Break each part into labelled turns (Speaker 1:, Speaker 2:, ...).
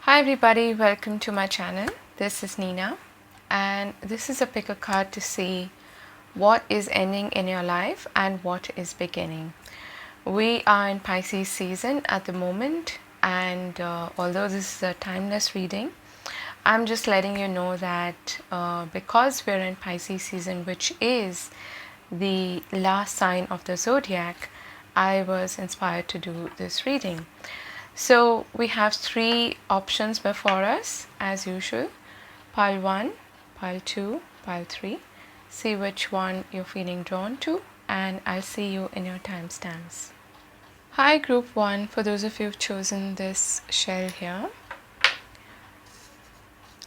Speaker 1: Hi everybody, welcome to my channel. This is Nina and this is a pick a card to see what is ending in your life and what is beginning. We are in Pisces season at the moment, and although this is a timeless reading, I'm just letting you know that because we're in Pisces season, which is the last sign of the zodiac, I was inspired to do this reading. So we have three options before us as usual: pile 1, pile 2, pile 3. See which one you're feeling drawn to, and I'll see you in your timestamps. Hi group 1, for those of you who've chosen this shell here.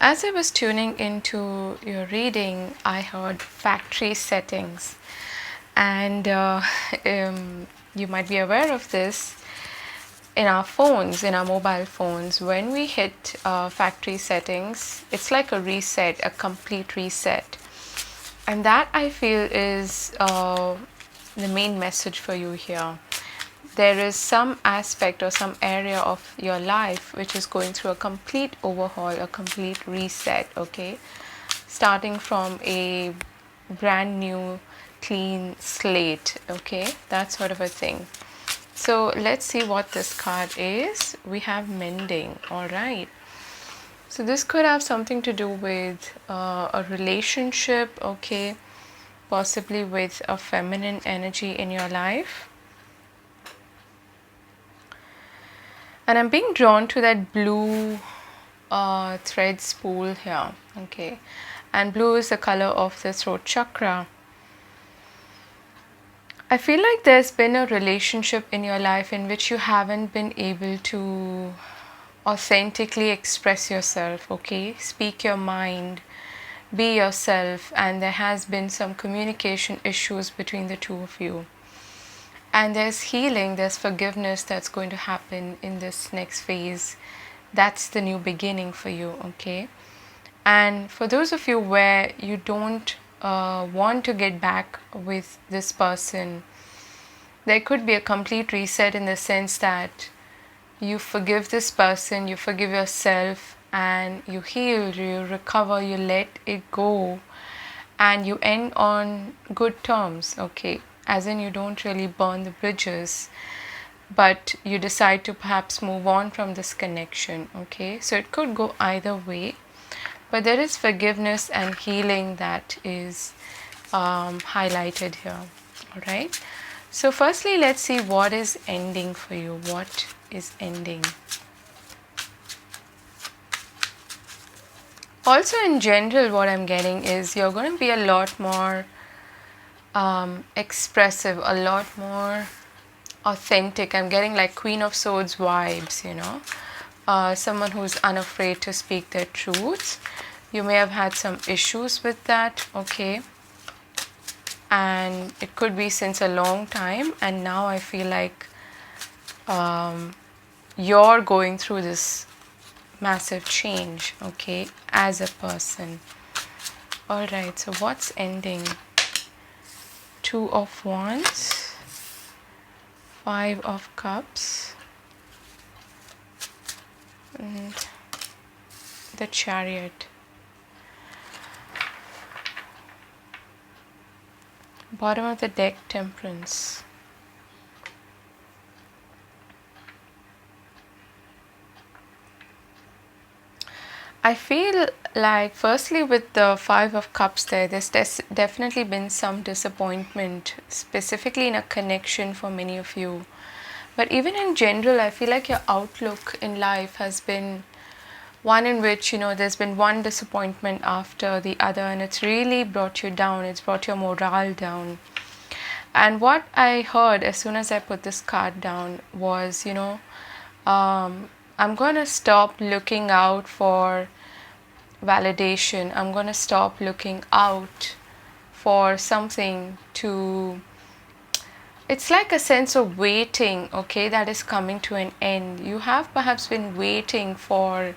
Speaker 1: As I was tuning into your reading, I heard factory settings, and you might be aware of this. In our phones, in our mobile phones, when we hit factory settings, it's like a reset, a complete reset. And that, I feel, is the main message for you here. There is some aspect or some area of your life which is going through a complete overhaul, a complete reset, okay? Starting from a brand new, clean slate, okay? That sort of a thing. So let's see what this card is. We have mending. All right. So this could have something to do with a relationship, okay? Possibly with a feminine energy in your life. And I'm being drawn to that blue thread spool here, okay? And blue is the color of the throat chakra. I feel like there's been a relationship in your life in which you haven't been able to authentically express yourself, okay? Speak your mind, be yourself, and there has been some communication issues between the two of you. And there's healing, there's forgiveness that's going to happen in this next phase. That's the new beginning for you, okay? And for those of you where you don't want to get back with this person, there could be a complete reset in the sense that you forgive this person, you forgive yourself, and you heal, you recover, you let it go, and you end on good terms, okay? As in, you don't really burn the bridges, but you decide to perhaps move on from this connection, okay? So it could go either way. But there is forgiveness and healing that is highlighted here, all right? So firstly, let's see what is ending for you. What is ending? Also, in general, what I'm getting is you're going to be a lot more expressive, a lot more authentic. I'm getting like Queen of Swords vibes, you know? Someone who's unafraid to speak their truths. You may have had some issues with that, okay? And it could be since a long time, and now I feel like you're going through this massive change, okay, as a person. All right, so what's ending? 2 of Wands, 5 of Cups, and the Chariot. Bottom of the deck, Temperance. I feel like firstly with the 5 of Cups there's definitely been some disappointment, specifically in a connection for many of you. But even in general, I feel like your outlook in life has been one in which, you know, there's been one disappointment after the other, and it's really brought you down, it's brought your morale down. And what I heard as soon as I put this card down was, you know, I'm going to stop looking out for validation. I'm going to stop looking out for something to... It's like a sense of waiting, okay, that is coming to an end. You have perhaps been waiting for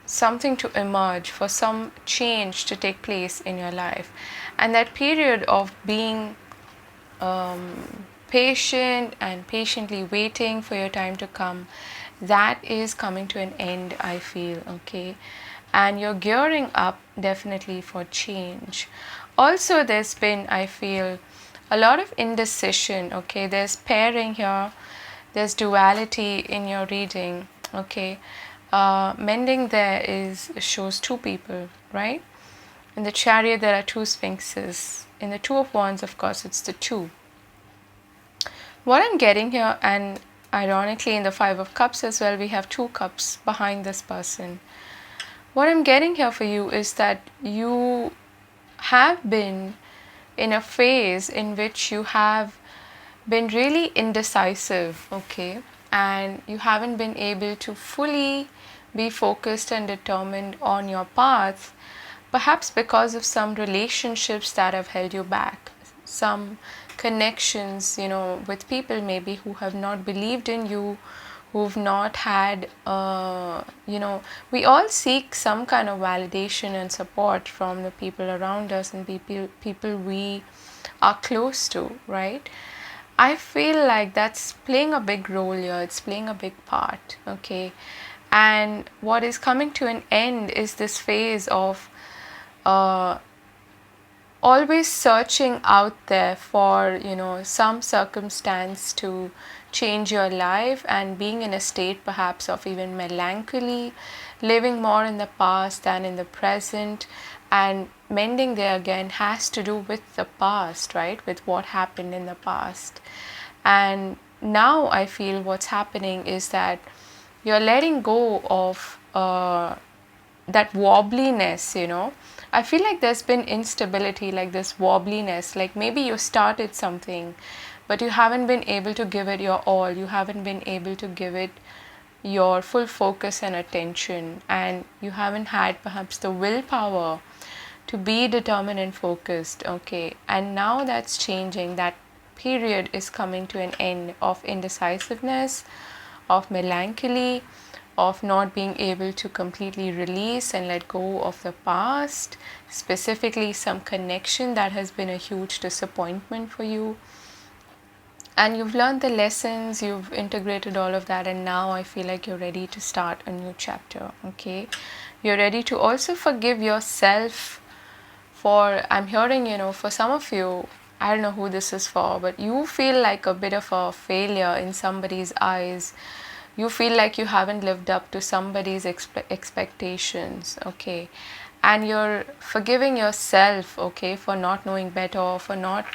Speaker 1: something to emerge, for some change to take place in your life. And that period of being patient and patiently waiting for your time to come, that is coming to an end, I feel, okay? And you're gearing up definitely for change. Also, there's been, I feel, a lot of indecision, okay? There's pairing here, there's duality in your reading, okay? Mending there is shows two people, right? In the Chariot, there are two sphinxes. In the Two of Wands, of course, it's the two. What I'm getting here, and ironically in the Five of Cups as well, we have two cups behind this person. What I'm getting here for you is that you have been in a phase in which you have been really indecisive, okay? And you haven't been able to fully be focused and determined on your path, perhaps because of some relationships that have held you back, some connections, with people maybe who have not believed in you, who've not had, we all seek some kind of validation and support from the people around us and people we are close to, right? I feel like that's playing a big role here. It's playing a big part, okay? And what is coming to an end is this phase of always searching out there for, some circumstance to change your life, and being in a state perhaps of even melancholy, living more in the past than in the present. And mending there again has to do with the past, right? With what happened in the past. And now I feel what's happening is that you're letting go of that wobbliness, I feel like there's been instability, like this wobbliness, like maybe you started something, but you haven't been able to give it your all. You haven't been able to give it your full focus and attention, and you haven't had perhaps the willpower to be determined and focused, okay? And now that's changing. That period is coming to an end of indecisiveness, of melancholy, of not being able to completely release and let go of the past, specifically some connection that has been a huge disappointment for you. And you've learned the lessons, you've integrated all of that, and now I feel like you're ready to start a new chapter, okay? You're ready to also forgive yourself for, I'm hearing, for some of you, I don't know who this is for, but you feel like a bit of a failure in somebody's eyes. You feel like you haven't lived up to somebody's expectations, okay? And you're forgiving yourself, okay, for not knowing better, for not,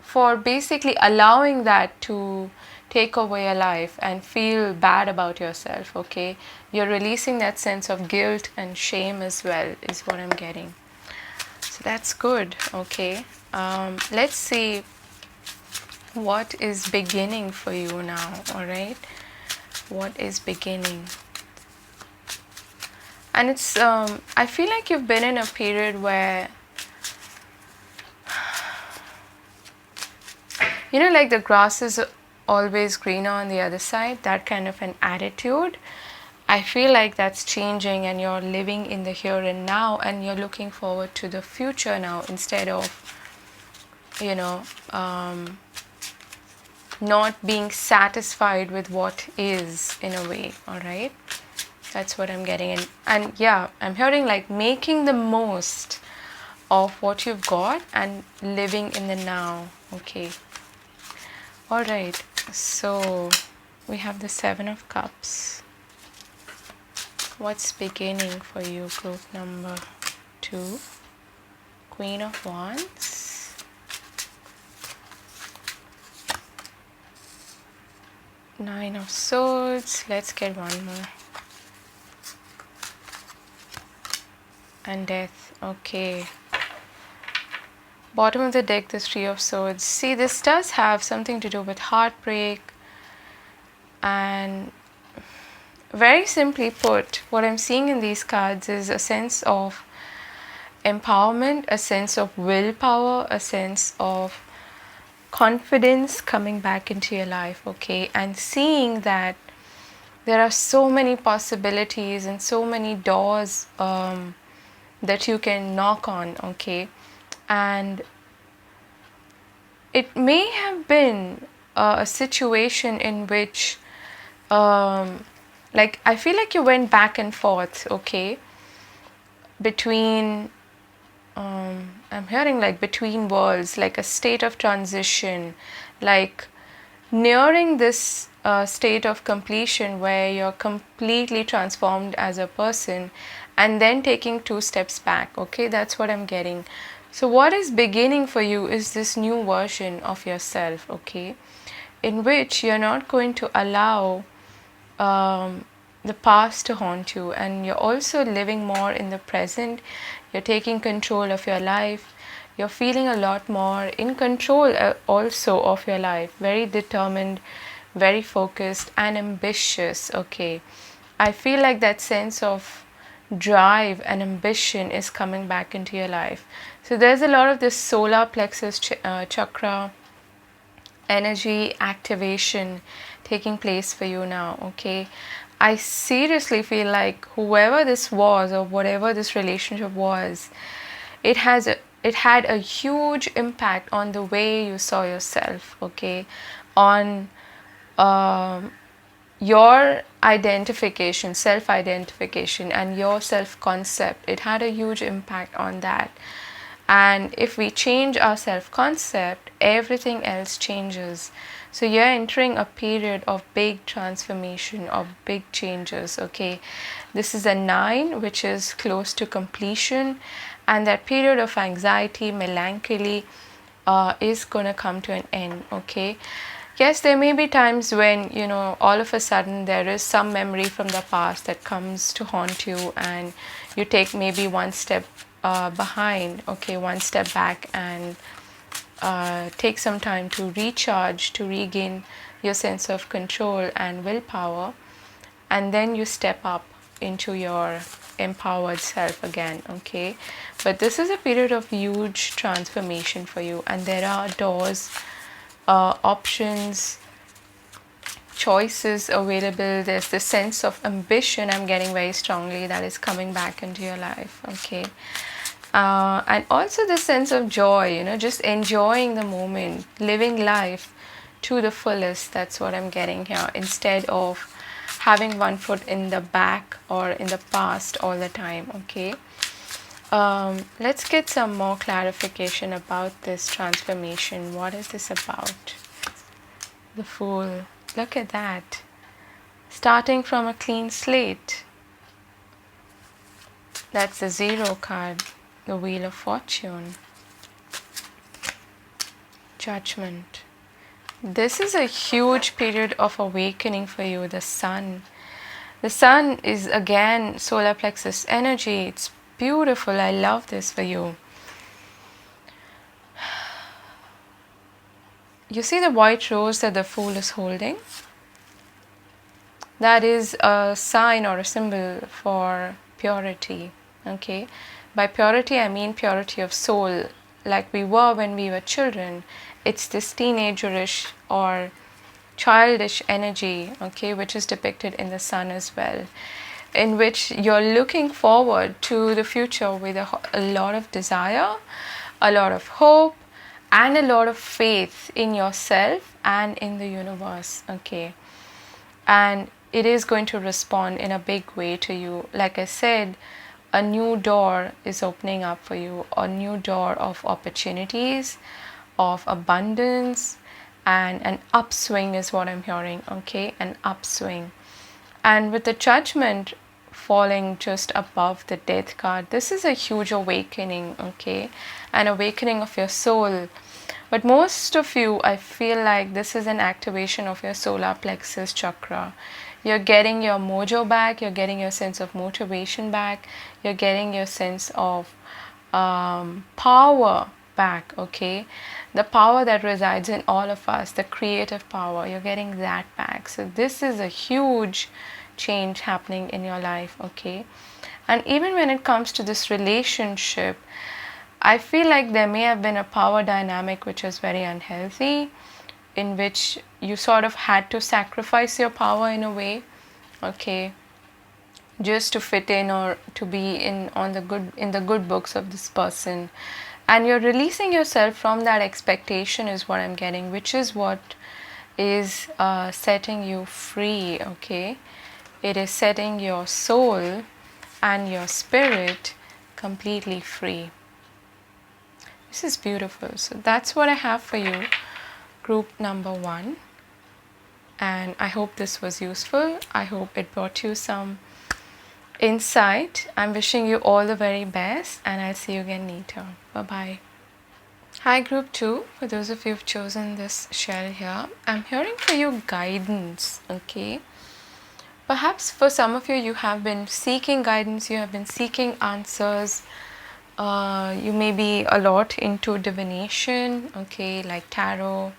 Speaker 1: for basically allowing that to take over your life and feel bad about yourself, okay? You're releasing that sense of guilt and shame as well, is what I'm getting. So that's good, okay? Let's see what is beginning for you now, all right? What is beginning? And it's, I feel like you've been in a period where, like the grass is always greener on the other side, that kind of an attitude. I feel like that's changing, and you're living in the here and now, and you're looking forward to the future now instead of, not being satisfied with what is, in a way, all right? That's what I'm getting. And yeah, I'm hearing like making the most of what you've got and living in the now, okay? All right, so we have the Seven of Cups. What's beginning for you, group number 2? Queen of Wands. Nine of Swords. Let's get one more. And Death. Okay. Bottom of the deck, the Three of Swords. See, this does have something to do with heartbreak. And very simply put, what I'm seeing in these cards is a sense of empowerment, a sense of willpower, a sense of confidence coming back into your life, okay? And seeing that there are so many possibilities and so many doors that you can knock on, okay? And it may have been a situation in which, like, I feel like you went back and forth, okay, between, I'm hearing like between worlds, like a state of transition, like nearing this state of completion where you're completely transformed as a person, and then taking 2 steps back, okay, that's what I'm getting. So what is beginning for you is this new version of yourself, okay, in which you're not going to allow the past to haunt you, and you're also living more in the present. You're taking control of your life. You're feeling a lot more in control also of your life, very determined, very focused and ambitious, okay. I feel like that sense of drive and ambition is coming back into your life. So there's a lot of this solar plexus chakra energy activation taking place for you now, okay. I seriously feel like whoever this was or whatever this relationship was, it had a huge impact on the way you saw yourself, okay, on your identification, self identification, and your self concept. It had a huge impact on that. And if we change our self concept, everything else changes. So you're entering a period of big transformation, of big changes, okay. This is a 9, which is close to completion, and that period of anxiety, melancholy is going to come to an end, okay. Yes, there may be times when, all of a sudden there is some memory from the past that comes to haunt you, and you take maybe one step behind, okay, one step back, and take some time to recharge, to regain your sense of control and willpower, and then you step up into your empowered self again, okay. But this is a period of huge transformation for you, and there are doors, options, choices available. There's the sense of ambition I'm getting very strongly that is coming back into your life, okay. And also the sense of joy, just enjoying the moment, living life to the fullest. That's what I'm getting here, instead of having one foot in the back or in the past all the time, okay. Let's get some more clarification about this transformation. What is this about? The Fool. Look at that. Starting from a clean slate. That's the 0 card. The Wheel of Fortune. Judgment. This is a huge period of awakening for you. The Sun. The Sun is again solar plexus energy. It's beautiful. I love this for you. You see the white rose that the Fool is holding? That is a sign or a symbol for purity, okay? By purity, I mean purity of soul, like we were when we were children. It's this teenagerish or childish energy, okay, which is depicted in the Sun as well, in which you're looking forward to the future with a lot of desire, a lot of hope, and a lot of faith in yourself and in the universe, okay. And it is going to respond in a big way to you. Like I said, a new door is opening up for you, a new door of opportunities, of abundance, and an upswing is what I'm hearing, okay, an upswing. And with the Judgment falling just above the Death card, this is a huge awakening, okay, an awakening of your soul. But most of you, I feel like this is an activation of your solar plexus chakra. You're getting your mojo back, you're getting your sense of motivation back, you're getting your sense of power back, okay? The power that resides in all of us, the creative power, you're getting that back. So this is a huge change happening in your life, okay? And even when it comes to this relationship, I feel like there may have been a power dynamic which is very unhealthy, in which you sort of had to sacrifice your power in a way, okay, just to fit in or to be in the good books of this person. and you're releasing yourself from that expectation is what I'm getting, which is what is setting you free. Okay, it is setting your soul and your spirit completely free. This is beautiful. So that's what I have for you, group number 1, and I hope this was useful. I hope it brought you some insight. I'm wishing you all the very best, and I'll see you again later. Bye bye. Hi, group 2. For those of you who've chosen this shell here, I'm hearing for you guidance. Okay, perhaps for some of you, you have been seeking guidance, you have been seeking answers. You may be a lot into divination, okay, like tarot,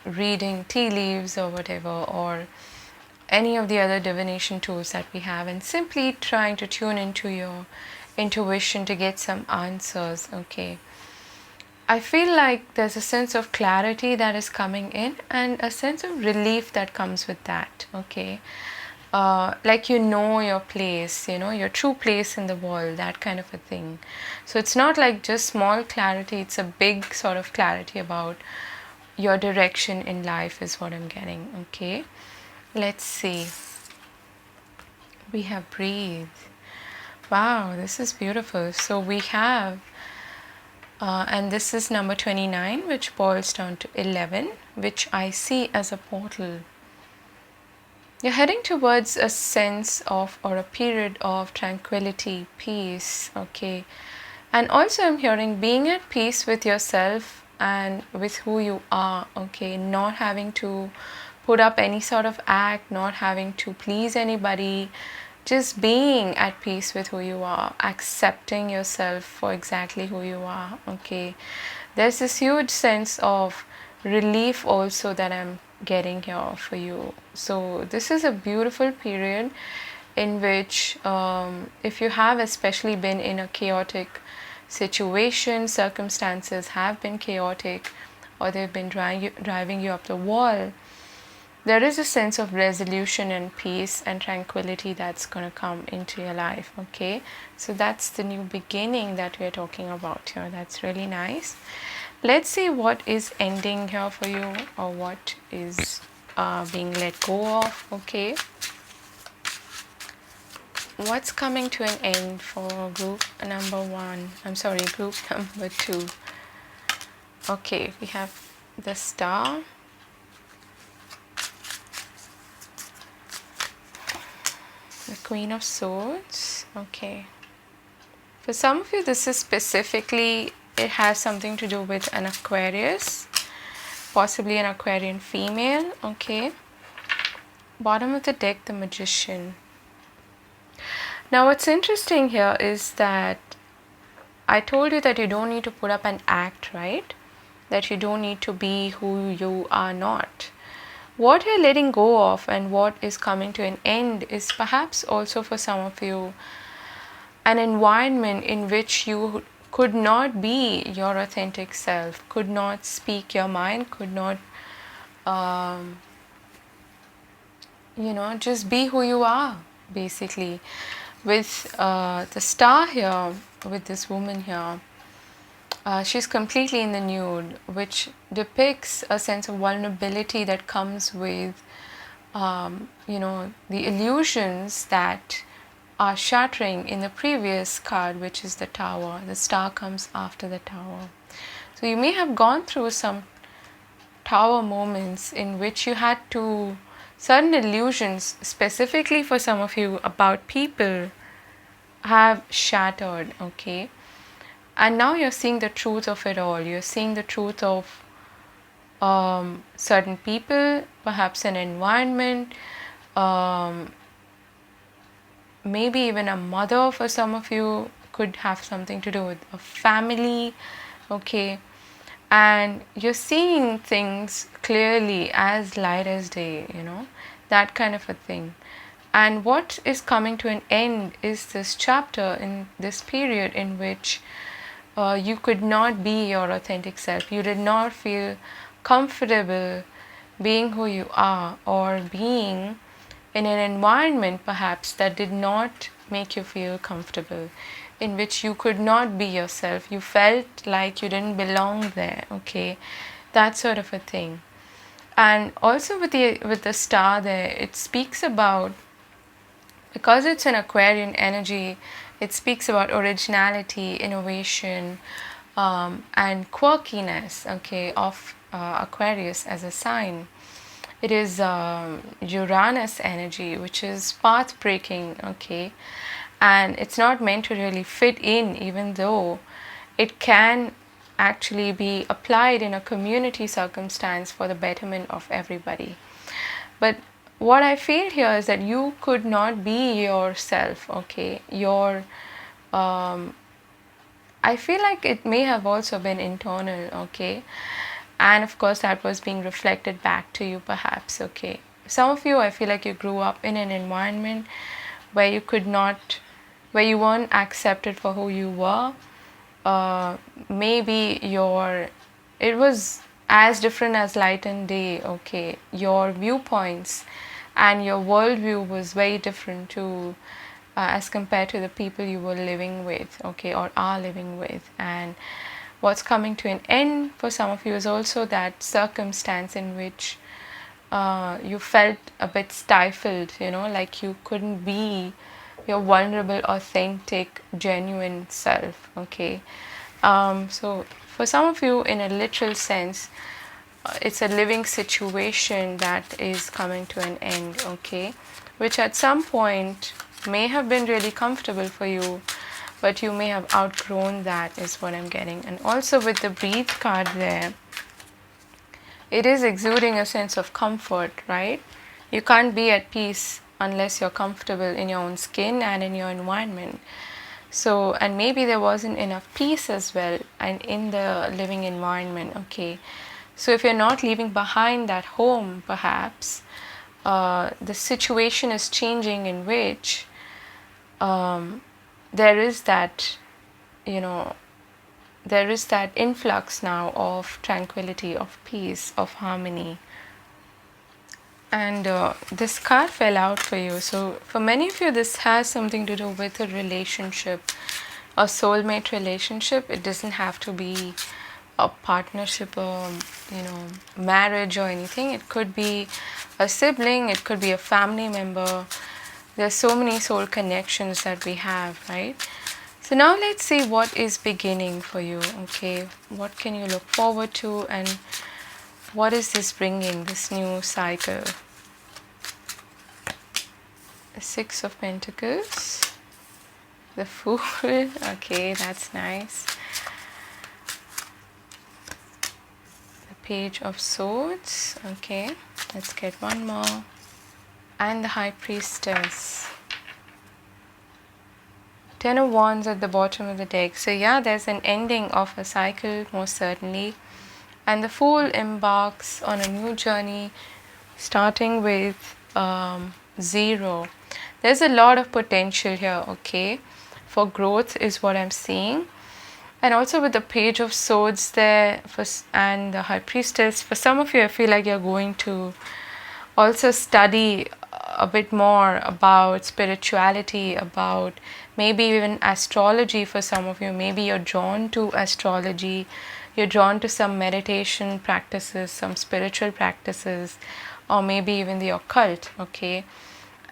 Speaker 1: reading tea leaves or whatever, or any of the other divination tools that we have, and simply trying to tune into your intuition to get some answers. Okay, I feel like there's a sense of clarity that is coming in and a sense of relief that comes with that. Okay, like you know your place, you know your true place in the world, that kind of a thing. So it's not like just small clarity, it's a big sort of clarity about your direction in life is what I'm getting. Okay, let's see. We have breathe. Wow, this is beautiful. So we have and this is number 29, which boils down to 11, which I see as a portal. You're heading towards a sense of, or a period of tranquility, peace. Okay, and also I'm hearing being at peace with yourself and with who you are. Okay, not having to put up any sort of act, not having to please anybody, just being at peace with who you are, accepting yourself for exactly who you are. Okay, there's this huge sense of relief also that I'm getting here for you. So this is a beautiful period in which if you have especially been in a chaotic situation, circumstances have been chaotic, or they've been driving you up the wall, there is a sense of resolution and peace and tranquility that's going to come into your life. Okay, so that's the new beginning that we're talking about here. That's really nice. Let's see what is ending here for you, or what is being let go of. Okay, what's coming to an end for group number 1? I'm sorry, group number 2. Okay, we have the Star, the Queen of Swords. Okay, for some of you this is specifically, it has something to do with an Aquarius, possibly an Aquarian female. Okay, bottom of the deck, the Magician. Now what's interesting here is that I told you that you don't need to put up an act, right? That you don't need to be who you are not. What you're letting go of and what is coming to an end is perhaps also for some of you an environment in which you could not be your authentic self, could not speak your mind, could not just be who you are, basically. With the Star here, with this woman here, she's completely in the nude, which depicts a sense of vulnerability that comes with the illusions that are shattering in the previous card, which is the Tower. The Star comes after the Tower. So you may have gone through some Tower moments in which you had to, certain illusions, specifically for some of you about people, have shattered. Okay, and now you're seeing the truth of it all. You're seeing the truth of certain people, perhaps an environment, maybe even a mother for some of you, could have something to do with a family. Okay, and you're seeing things clearly as light as day, that kind of a thing. And what is coming to an end is this chapter, in this period in which you could not be your authentic self. You did not feel comfortable being who you are, or being in an environment perhaps that did not make you feel comfortable. in which you could not be yourself. You felt like you didn't belong there, okay? That sort of a thing. And also with the star there, it speaks about, because it's an Aquarian energy, it speaks about originality, innovation, and quirkiness, okay, of Aquarius as a sign. It is Uranus energy, which is path breaking, okay, and it's not meant to really fit in, even though it can actually be applied in a community circumstance for the betterment of everybody. But what I feel here is that you could not be yourself, okay? I feel like it may have also been internal, okay? And of course, that was being reflected back to you, perhaps, okay? Some of you, I feel like you grew up in an environment where you could not, where you weren't accepted for who you were. Maybe it was as different as light and day, okay? Your viewpoints and your worldview was very different to as compared to the people you were living with, okay, or are living with. And what's coming to an end for some of you is also that circumstance in which you felt a bit stifled, like you couldn't be your vulnerable, authentic, genuine self, okay? So for some of you, in a literal sense, it's a living situation that is coming to an end, okay? Which at some point may have been really comfortable for you, but you may have outgrown that, is what I'm getting. And also with the breathe card there, it is exuding a sense of comfort, right? You can't be at peace unless you're comfortable in your own skin and in your environment. So, and maybe there wasn't enough peace as well and in the living environment, okay? So if you're not leaving behind that home, perhaps, the situation is changing in which there is that, there is that influx now of tranquility, of peace, of harmony. And this card fell out for you. So for many of you, this has something to do with a relationship, a soulmate relationship. It doesn't have to be a partnership or, marriage or anything. It could be a sibling, it could be a family member. There's so many soul connections that we have, right? So now let's see what is beginning for you, okay? What can you look forward to, and what is this bringing, this new cycle? The Six of Pentacles, the Fool, okay, that's nice. The Page of Swords, okay, let's get one more. And the High Priestess. Ten of Wands at the bottom of the deck. So yeah, there's an ending of a cycle, most certainly. And the Fool embarks on a new journey, starting with 0. There's a lot of potential here, okay, for growth is what I'm seeing. And also with the Page of Swords there and the High Priestess, for some of you, I feel like you're going to also study a bit more about spirituality, about maybe even astrology for some of you. Maybe you're drawn to astrology, you're drawn to some meditation practices, some spiritual practices, or maybe even the occult, okay?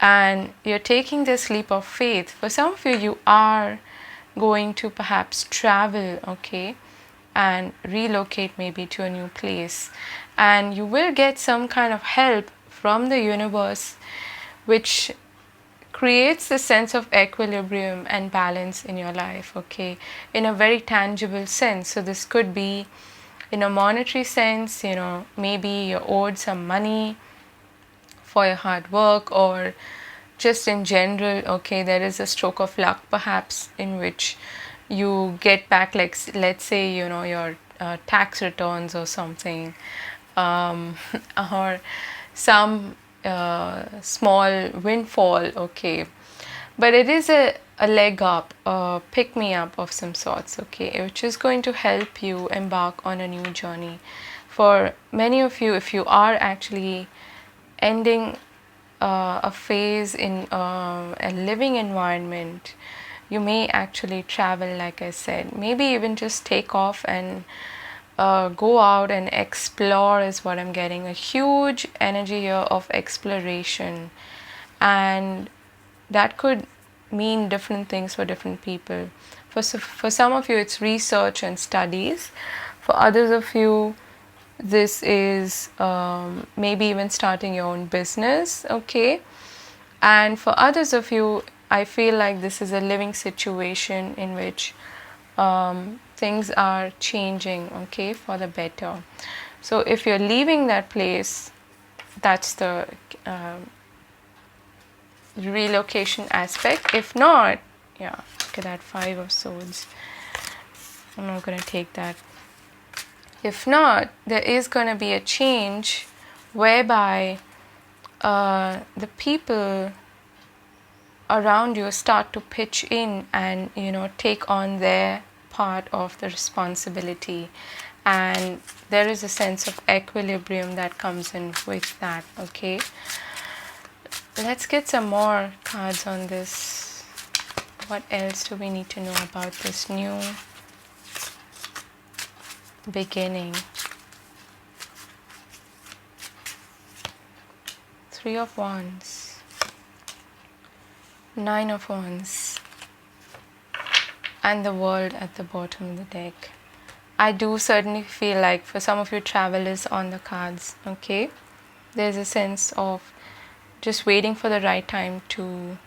Speaker 1: And you're taking this leap of faith. For some of you, you are going to perhaps travel, okay, and relocate maybe to a new place. And you will get some kind of help from the universe, which creates a sense of equilibrium and balance in your life, okay, in a very tangible sense. So this could be in a monetary sense, maybe you're owed some money for your hard work, or just in general, okay, there is a stroke of luck perhaps in which you get back, like let's say, your tax returns or something, or some small windfall, okay. But it is a leg up, a pick me up of some sorts, okay, which is going to help you embark on a new journey. For many of you, if you are actually ending a phase in a living environment, you may actually travel, like I said. Maybe even just take off and go out and explore is what I'm getting. A huge energy here of exploration, and that could mean different things for different people. For some of you, it's research and studies. For others of you, this is maybe even starting your own business, okay? And for others of you, I feel like this is a living situation in which things are changing, okay, for the better. So if you're leaving that place, that's the relocation aspect. If not, yeah, look at that 5 of Swords. I'm not going to take that. If not, there is going to be a change whereby the people around you start to pitch in and, you know, take on their part of the responsibility, and there is a sense of equilibrium that comes in with that, okay? Let's get some more cards on this. What else do we need to know about this new beginning? 3 of Wands, 9 of Wands, and the World at the bottom of the deck. I do certainly feel like for some of you, travel is on the cards, okay? There's a sense of just waiting for the right time to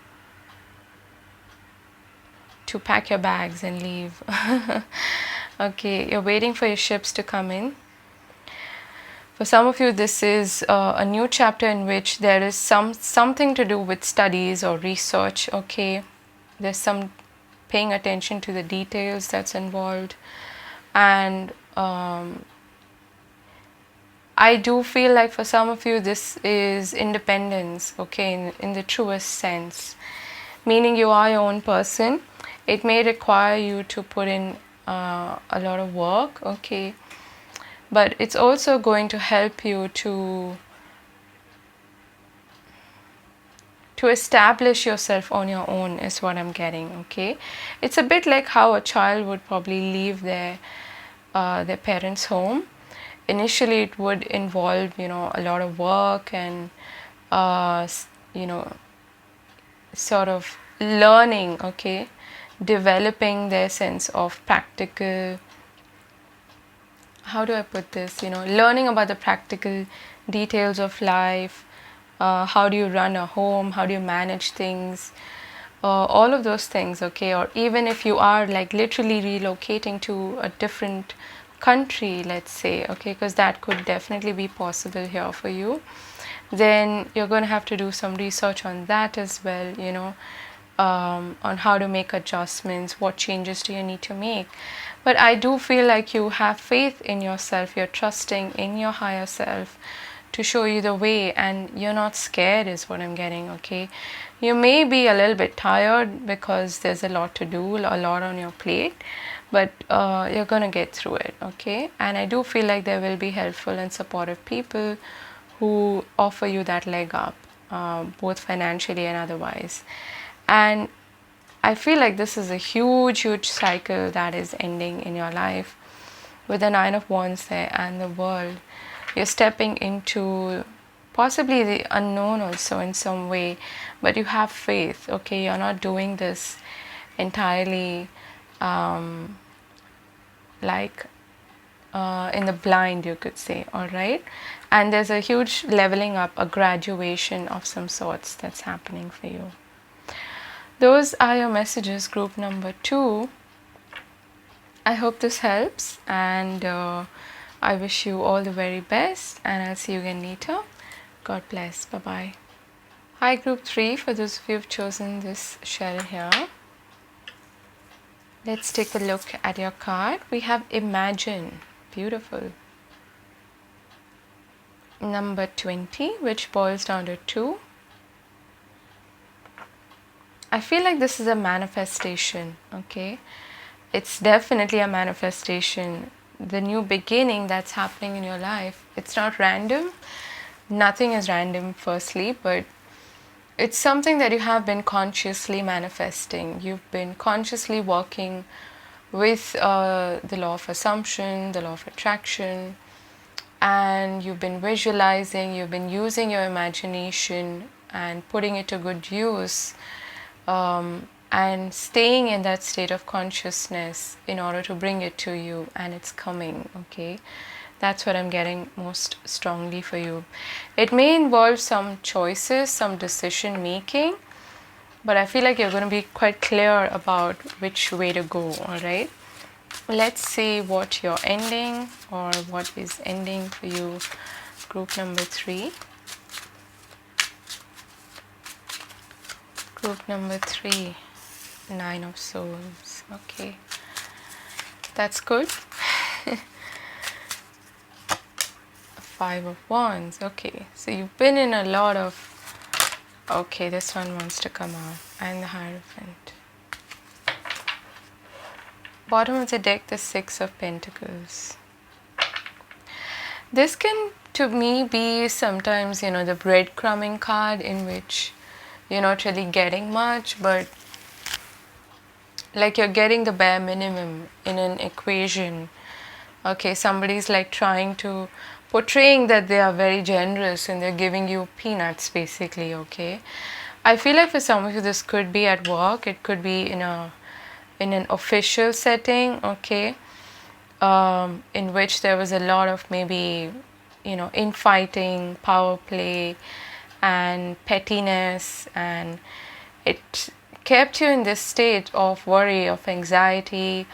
Speaker 1: pack your bags and leave. Okay, you're waiting for your ships to come in. For some of you, this is a new chapter in which there is something to do with studies or research, okay? There's some paying attention to the details that's involved. And I do feel like for some of you, this is independence, okay, in the truest sense. Meaning you are your own person. It may require you to put in a lot of work, okay? But it's also going to help you to establish yourself on your own is what I'm getting, okay? It's a bit like how a child would probably leave their parents' home. Initially, it would involve, you know, a lot of work and, you know, sort of learning, okay? Developing their sense of practical, how do I put this, you know, learning about the practical details of life. How do you run a home? How do you manage things? All of those things, okay? Or even if you are like literally relocating to a different country, let's say, okay, because that could definitely be possible here for you, then you're going to have to do some research on that as well, you know, on how to make adjustments, what changes do you need to make. But I do feel like you have faith in yourself, you're trusting in your higher self to show you the way, and you're not scared is what I'm getting, okay? You may be a little bit tired because there's a lot to do, a lot on your plate, but you're gonna get through it, okay? And I do feel like there will be helpful and supportive people who offer you that leg up, both financially and otherwise. And I feel like this is a huge cycle that is ending in your life with the 9 of Wands there and the World. You're stepping into possibly the unknown also in some way, but you have faith, okay? You're not doing this entirely in the blind, you could say, all right? And there's a huge leveling up, a graduation of some sorts that's happening for you. Those are your messages, group number 2. I hope this helps, and I wish you all the very best, and I'll see you again later. God bless. Bye-bye. Hi, group 3, for those of you who've chosen this share here. Let's take a look at your card. We have Imagine. Beautiful. Number 20, which boils down to 2. I feel like this is a manifestation, okay? It's definitely a manifestation. The new beginning that's happening in your life, it's not random. Nothing is random, firstly, but it's something that you have been consciously manifesting. You've been consciously working with the law of assumption, the law of attraction, and you've been visualizing, you've been using your imagination and putting it to good use, and staying in that state of consciousness in order to bring it to you, and it's coming. Okay, that's what I'm getting most strongly for you. It may involve some choices, some decision making, but I feel like you're going to be quite clear about which way to go. All right, let's see what you're ending, or what is ending for you. Group number 3. Group number 3, 9 of Swords. Okay, that's good. 5 of Wands. Okay, so you've been in a lot of, okay, this one wants to come out, and the Hierophant. Bottom of the deck, the 6 of Pentacles. This can, to me, be sometimes, the breadcrumbing card, in which you're not really getting much, but like you're getting the bare minimum in an equation. Okay, somebody's like trying to portraying that they are very generous and they're giving you peanuts basically. Okay, I feel like for some of you this could be at work, it could be in an official setting. Okay, in which there was a lot of maybe infighting, power play, and pettiness, and it kept you in this state of worry, of anxiety,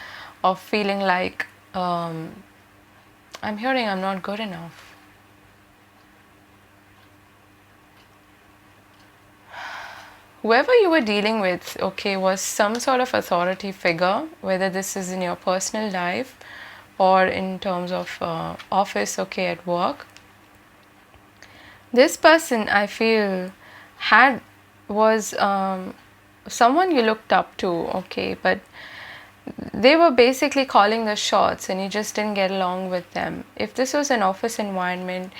Speaker 1: of feeling like I'm hearing I'm not good enough. Whoever you were dealing with, okay, was some sort of authority figure, whether this is in your personal life or in terms of office, okay, at work. This person, I feel, was someone you looked up to, okay, but they were basically calling the shots and you just didn't get along with them. If this was an office environment,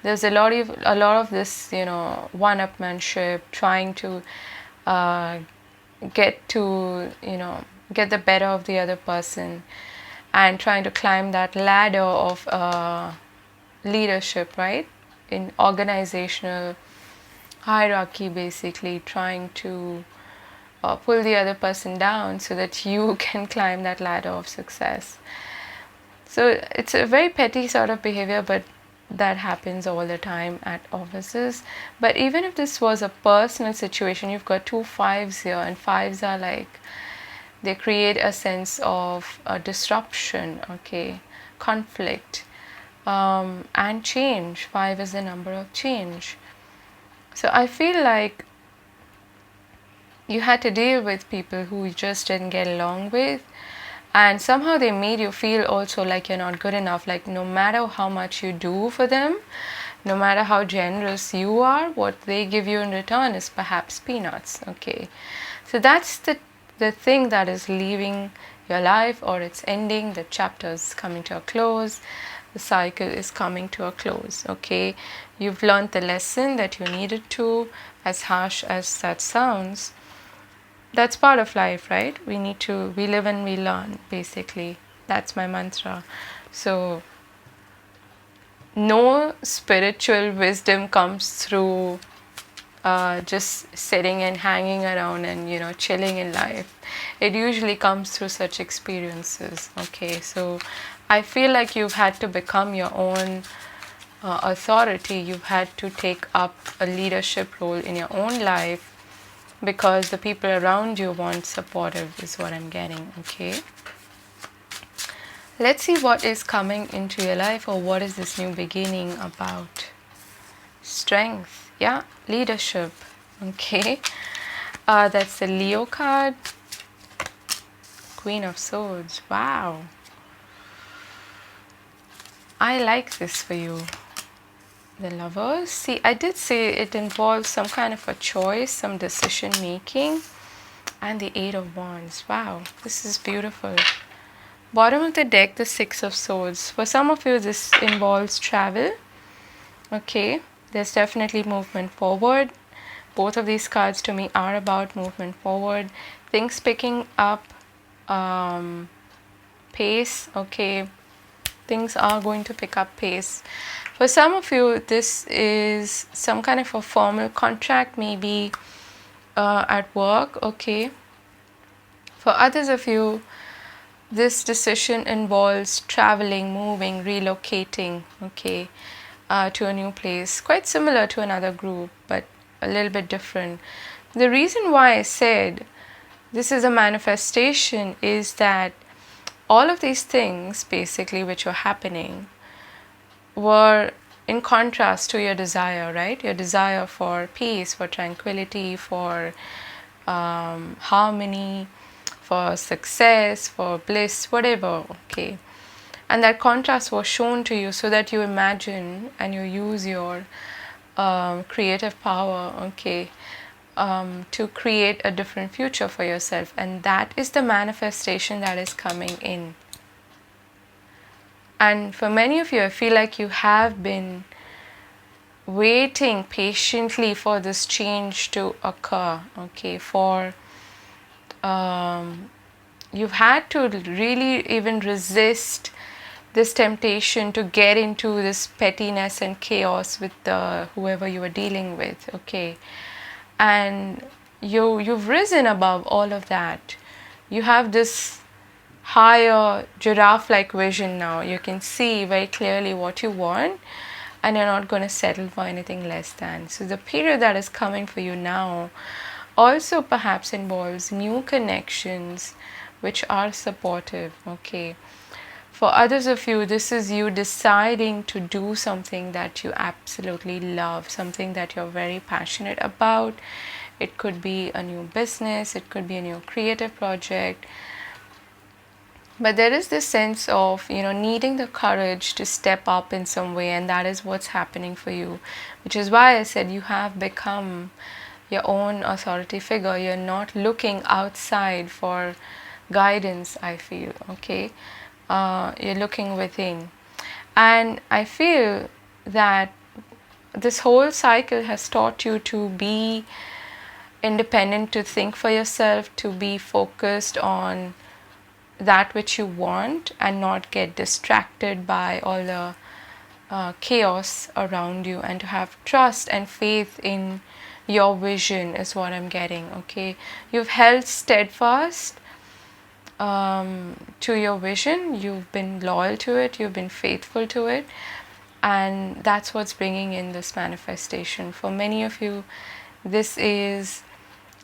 Speaker 1: there's a lot of this, one-upmanship, trying to get the better of the other person, and trying to climb that ladder of leadership, right? In organizational hierarchy, basically trying to pull the other person down so that you can climb that ladder of success. So it's a very petty sort of behavior, but that happens all the time at offices. But even if this was a personal situation, you've got 2 5s here, and 5s are like, they create a sense of disruption, okay, conflict, and change. 5 is the number of change. So I feel like you had to deal with people who you just didn't get along with, and somehow they made you feel also like you're not good enough. Like no matter how much you do for them, no matter how generous you are, what they give you in return is perhaps peanuts. Okay, so that's the thing that is leaving your life, or it's ending. The chapter is coming to a close. The cycle is coming to a close. Okay, you've learned the lesson that you needed to, as harsh as that sounds. That's part of life, right? We live and we learn, basically. That's my mantra. So no spiritual wisdom comes through just sitting and hanging around and chilling in life. It usually comes through such experiences. Okay, so I feel like you've had to become your own authority. You've had to take up a leadership role in your own life, because the people around you weren't supportive, is what I'm getting. Okay, let's see what is coming into your life, or what is this new beginning about. Strength, yeah, leadership. Okay, that's the Leo card. Queen of Swords. Wow, I like this for you. The Lovers. See, I did say it involves some kind of a choice, some decision making. And the 8 of Wands. Wow, this is beautiful. Bottom of the deck, the 6 of Swords. For some of you, this involves travel. Okay, there's definitely movement forward. both of these cards to me are about movement forward, things picking up pace. Okay, things are going to pick up pace. For some of you, this is some kind of a formal contract, maybe at work. Okay, for others of you, this decision involves traveling, moving, relocating, okay, to a new place, quite similar to another group, but a little bit different. The reason why I said this is a manifestation is that all of these things, basically, which were happening, were in contrast to your desire, right? Your desire for peace, for tranquility, for harmony, for success, for bliss, whatever, okay. And that contrast was shown to you so that you imagine and you use your creative power, okay, to create a different future for yourself. And that is the manifestation that is coming in. And for many of you, I feel like you have been waiting patiently for this change to occur, okay, for you've had to really even resist this temptation to get into this pettiness and chaos with whoever you were dealing with, okay. And you've risen above all of that. You have this higher giraffe-like vision now. You can see very clearly what you want, and you're not going to settle for anything less than. So the period that is coming for you now also perhaps involves new connections which are supportive, okay. For others of you, this is you deciding to do something that you absolutely love, something that you're very passionate about. It could be a new business, it could be a new creative project. But there is this sense of, needing the courage to step up in some way, and that is what's happening for you. Which is why I said you have become your own authority figure. You're not looking outside for guidance, I feel, okay. You're looking within. And I feel that this whole cycle has taught you to be independent, to think for yourself, to be focused on that which you want and not get distracted by all the chaos around you, and to have trust and faith in your vision is what I'm getting, okay. You've held steadfast to your vision. You've been loyal to it, you've been faithful to it, and that's what's bringing in this manifestation. For many of you, this is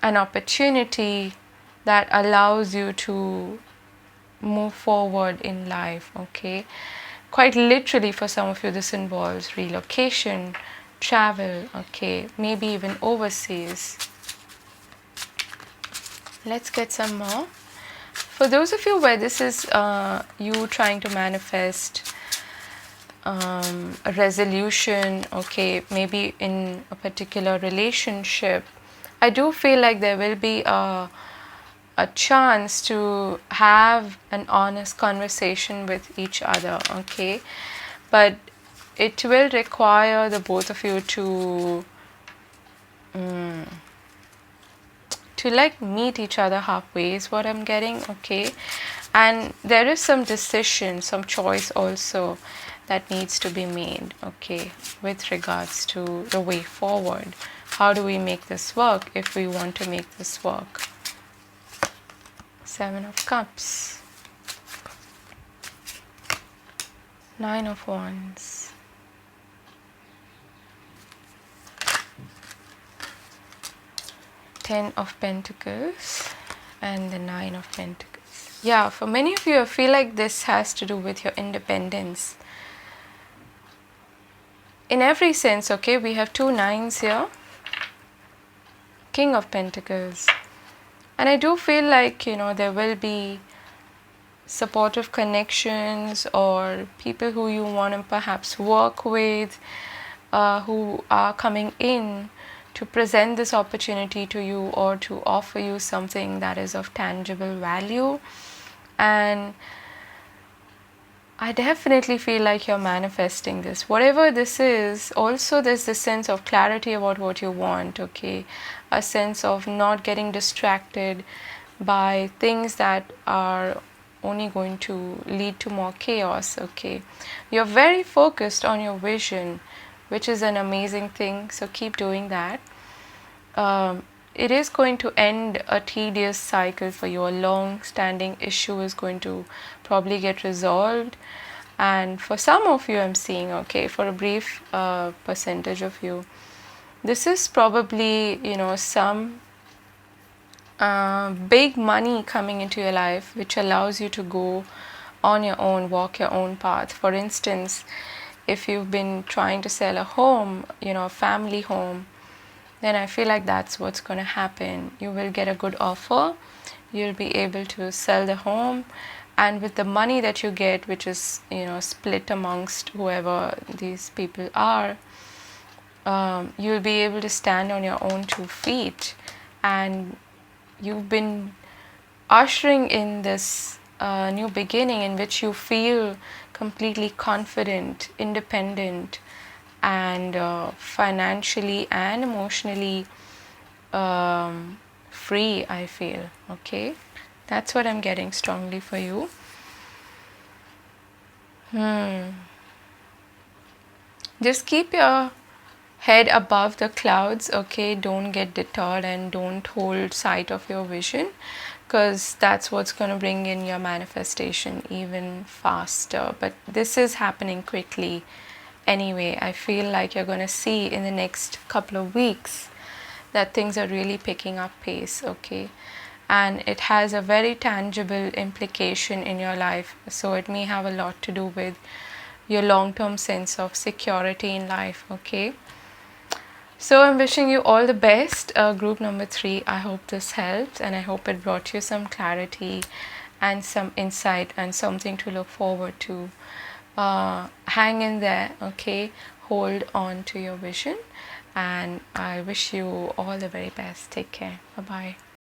Speaker 1: an opportunity that allows you to move forward in life, okay. Quite literally, for some of you, this involves relocation, travel, okay, maybe even overseas. Let's get some more. For those of you where this is you trying to manifest a resolution, okay, maybe in a particular relationship, I do feel like there will be a chance to have an honest conversation with each other, okay. But it will require the both of you to like meet each other halfway is what I'm getting, okay. And there is some decision, some choice also that needs to be made, okay, with regards to the way forward. How do we make this work if we want to make this work? 7 of Cups, 9 of Wands, Ten of Pentacles, and the 9 of Pentacles. Yeah, for many of you, I feel like this has to do with your independence. In every sense, okay, we have 2 nines here. King of Pentacles. And I do feel like, there will be supportive connections or people who you want to perhaps work with, who are coming in to present this opportunity to you or to offer you something that is of tangible value. And I definitely feel like you're manifesting this. Whatever this is, also there's this sense of clarity about what you want, okay? A sense of not getting distracted by things that are only going to lead to more chaos, okay? You're very focused on your vision, which is an amazing thing, so keep doing that. It is going to end a tedious cycle for you. A long standing issue is going to probably get resolved. And for some of you, I'm seeing, okay, for a brief percentage of you, this is probably, some big money coming into your life, which allows you to go on your own, walk your own path. For instance, if you've been trying to sell a home, a family home, then I feel like that's what's going to happen. You will get a good offer, you'll be able to sell the home, and with the money that you get, which is split amongst whoever these people are, you'll be able to stand on your own 2 feet. And you've been ushering in this new beginning in which you feel completely confident, independent, and financially and emotionally free, I feel. Okay, that's what I'm getting strongly for you. Just keep your head above the clouds, okay? Don't get deterred and don't hold sight of your vision, because that's what's going to bring in your manifestation even faster. But this is happening quickly anyway. I feel like you're going to see in the next couple of weeks that things are really picking up pace, okay? And it has a very tangible implication in your life, so it may have a lot to do with your long-term sense of security in life, okay? So I'm wishing you all the best, group number 3. I hope this helped, and I hope it brought you some clarity and some insight and something to look forward to. Hang in there, okay? Hold on to your vision, and I wish you all the very best. Take care. Bye bye.